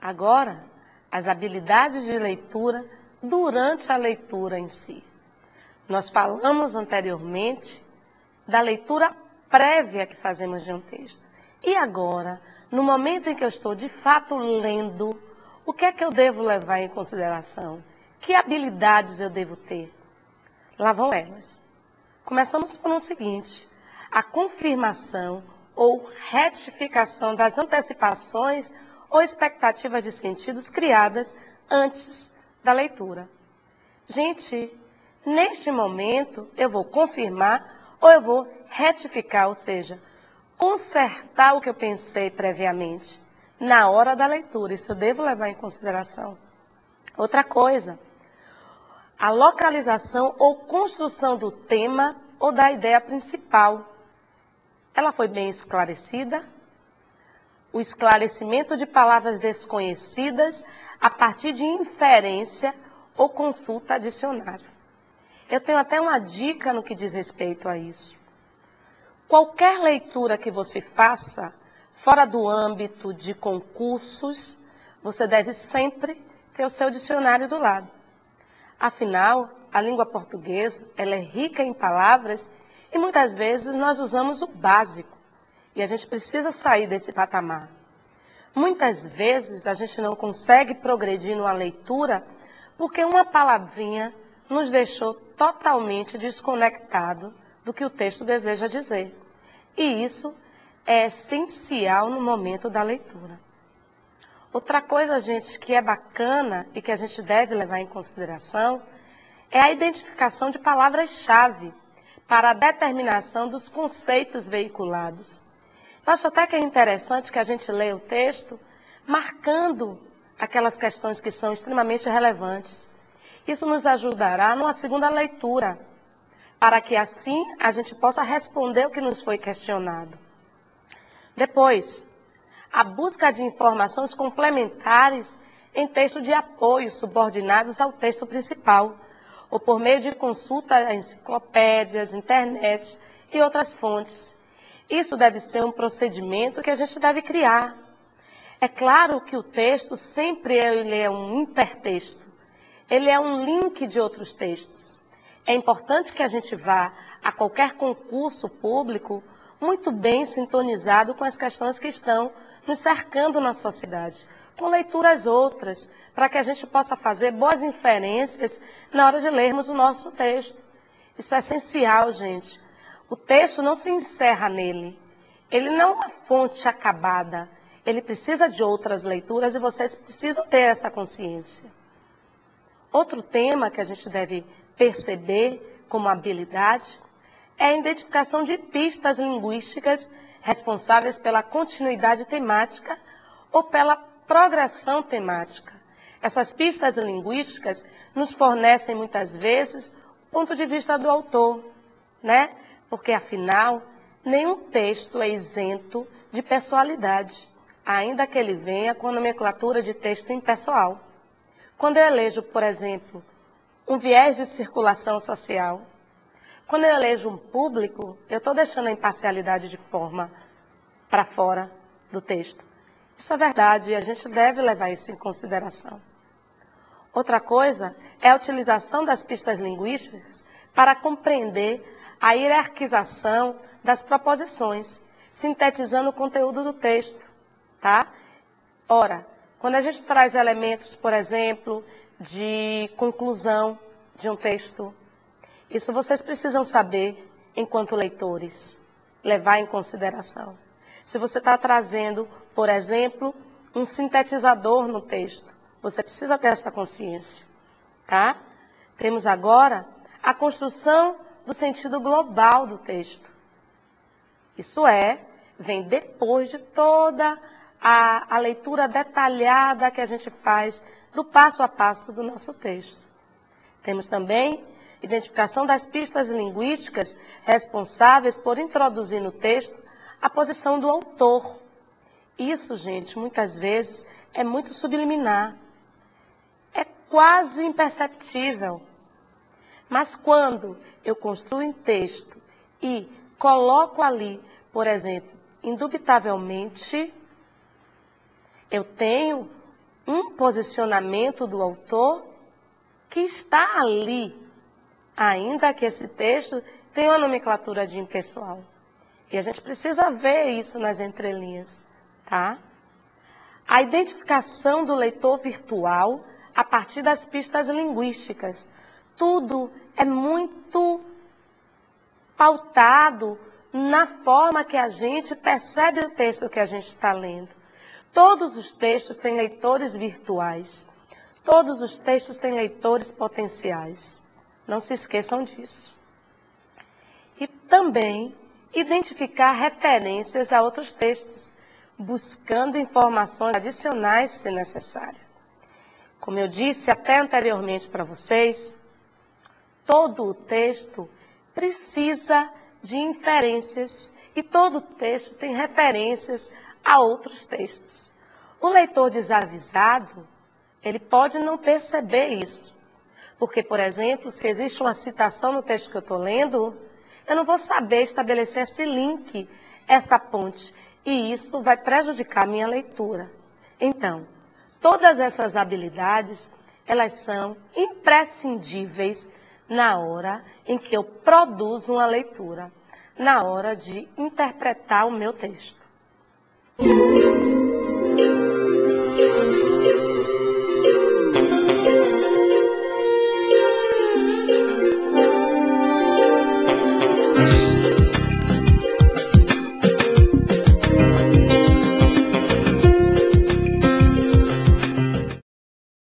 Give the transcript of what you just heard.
Agora, as habilidades de leitura durante a leitura em si. Nós falamos anteriormente da leitura prévia que fazemos de um texto. E agora, no momento em que eu estou de fato lendo, o que é que eu devo levar em consideração? Que habilidades eu devo ter? Lá vão elas. Começamos por o seguinte: a confirmação ou retificação das antecipações ou expectativas de sentidos criadas antes da leitura. Gente, neste momento eu vou confirmar ou eu vou retificar, ou seja, consertar o que eu pensei previamente na hora da leitura. Isso eu devo levar em consideração. Outra coisa, a localização ou construção do tema ou da ideia principal. Ela foi bem esclarecida? O esclarecimento de palavras desconhecidas a partir de inferência ou consulta a dicionário. Eu tenho até uma dica no que diz respeito a isso. Qualquer leitura que você faça, fora do âmbito de concursos, você deve sempre ter o seu dicionário do lado. Afinal, a língua portuguesa, ela é rica em palavras e muitas vezes nós usamos o básico. E a gente precisa sair desse patamar. Muitas vezes a gente não consegue progredir numa leitura porque uma palavrinha nos deixou totalmente desconectado do que o texto deseja dizer. E isso é essencial no momento da leitura. Outra coisa, gente, que é bacana e que a gente deve levar em consideração é a identificação de palavras-chave para a determinação dos conceitos veiculados. Eu acho até que é interessante que a gente leia o texto marcando aquelas questões que são extremamente relevantes. Isso nos ajudará numa segunda leitura, para que assim a gente possa responder o que nos foi questionado. Depois, a busca de informações complementares em texto de apoio subordinados ao texto principal, ou por meio de consulta a enciclopédias, internet e outras fontes. Isso deve ser um procedimento que a gente deve criar. É claro que o texto sempre é um intertexto. Ele é um link de outros textos. É importante que a gente vá a qualquer concurso público muito bem sintonizado com as questões que estão nos cercando na sociedade, com leituras outras, para que a gente possa fazer boas inferências na hora de lermos o nosso texto. Isso é essencial, gente. O texto não se encerra nele. Ele não é uma fonte acabada. Ele precisa de outras leituras e vocês precisam ter essa consciência. Outro tema que a gente deve perceber como habilidade é a identificação de pistas linguísticas responsáveis pela continuidade temática ou pela progressão temática. Essas pistas linguísticas nos fornecem muitas vezes o ponto de vista do autor, né? Porque, afinal, nenhum texto é isento de pessoalidade, ainda que ele venha com a nomenclatura de texto impessoal. Quando eu elejo, por exemplo, um viés de circulação social, quando eu elejo um público, eu estou deixando a imparcialidade de forma para fora do texto. Isso é verdade e a gente deve levar isso em consideração. Outra coisa é a utilização das pistas linguísticas para compreender a hierarquização das proposições, sintetizando o conteúdo do texto, tá? Ora, quando a gente traz elementos, por exemplo, de conclusão de um texto, isso vocês precisam saber, enquanto leitores, levar em consideração. Se você está trazendo, por exemplo, um sintetizador no texto, você precisa ter essa consciência, tá? Temos agora a construção do sentido global do texto. Isso vem depois de toda a leitura detalhada que a gente faz do passo a passo do nosso texto. Temos também identificação das pistas linguísticas responsáveis por introduzir no texto a posição do autor. Isso, gente, muitas vezes é muito subliminar, é quase imperceptível. Mas quando eu construo um texto e coloco ali, por exemplo, indubitavelmente, eu tenho um posicionamento do autor que está ali, ainda que esse texto tenha uma nomenclatura de impessoal. E a gente precisa ver isso nas entrelinhas, tá? A identificação do leitor virtual a partir das pistas linguísticas. Tudo é muito pautado na forma que a gente percebe o texto que a gente está lendo. Todos os textos têm leitores virtuais. Todos os textos têm leitores potenciais. Não se esqueçam disso. E também identificar referências a outros textos, buscando informações adicionais se necessário. Como eu disse até anteriormente para vocês, todo o texto precisa de inferências e todo texto tem referências a outros textos. O leitor desavisado, ele pode não perceber isso. Porque, por exemplo, se existe uma citação no texto que eu estou lendo, eu não vou saber estabelecer esse link, essa ponte. E isso vai prejudicar a minha leitura. Então, todas essas habilidades, elas são imprescindíveis na hora em que eu produzo uma leitura, na hora de interpretar o meu texto.